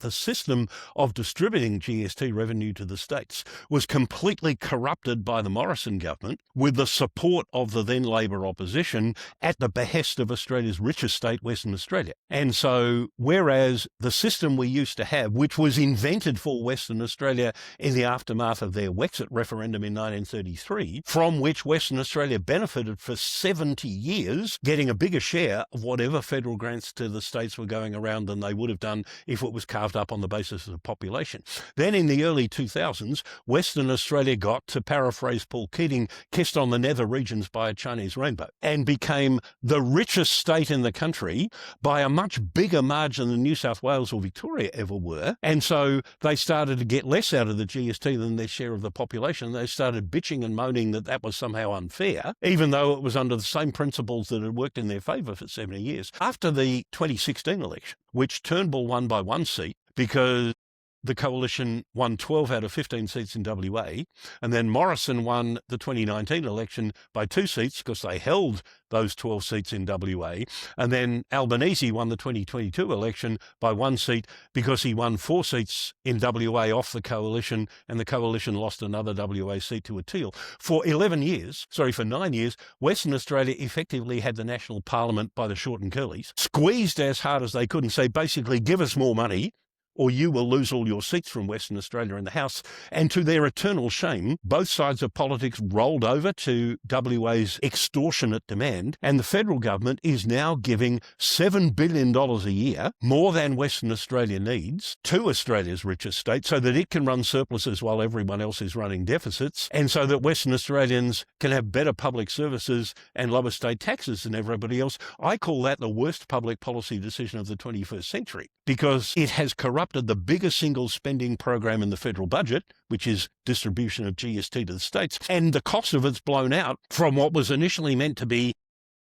the system of distributing GST revenue to the states was completely corrupted by the Morrison government with the support of the then Labor opposition at the behest of Australia's richest state, Western Australia. And so, whereas the system we used to have, which was invented for Western Australia in the aftermath of their Wexit referendum in 1933, from which Western Australia benefited for 70 years, getting a bigger share of whatever federal grants to the states were going around than they would have done if it was carved up on the basis of the population. Then in the early 2000s, Western Australia got, to paraphrase Paul Keating, kissed on the nether regions by a Chinese rainbow and became the richest state in the country by a much bigger margin than New South Wales or Victoria ever were. And so they started to get less out of the GST than their share of the population. They started bitching and moaning that that was somehow unfair, even though it was under the same principles that had worked in their favour for 70 years. After the 2016 election, which Turnbull won by 1 seat because the coalition won 12 out of 15 seats in WA, and then Morrison won the 2019 election by 2 seats because they held those 12 seats in WA, and then Albanese won the 2022 election by 1 seat because he won 4 seats in WA off the coalition, and the coalition lost another WA seat to a Teal. For 9 years, Western Australia effectively had the National Parliament by the short and curlies, squeezed as hard as they could and say, basically, give us more money, or you will lose all your seats from Western Australia in the House. And to their eternal shame, both sides of politics rolled over to WA's extortionate demand, and the federal government is now giving $7 billion a year, more than Western Australia needs, to Australia's richest state so that it can run surpluses while everyone else is running deficits, and so that Western Australians can have better public services and lower state taxes than everybody else. I call that the worst public policy decision of the 21st century, because it has corrupted the biggest single spending program in the federal budget, which is distribution of GST to the states, and the cost of it's blown out from what was initially meant to be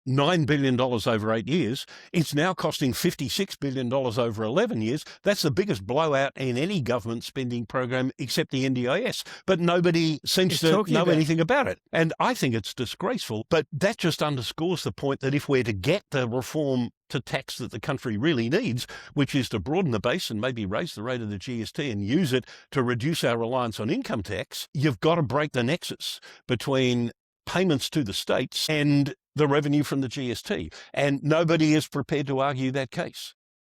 $9 billion over 8 years. It's now costing $56 billion over 11 years. That's the biggest blowout in any government spending program except the NDIS. But nobody seems to know anything about it. And I think it's disgraceful. But that just underscores the point that if we're to get the reform to tax that the country really needs, which is to broaden the base and maybe raise the rate of the GST and use it to reduce our reliance on income tax, you've got to break the nexus between payments to the states and the revenue from the GST. And nobody is prepared to argue that case.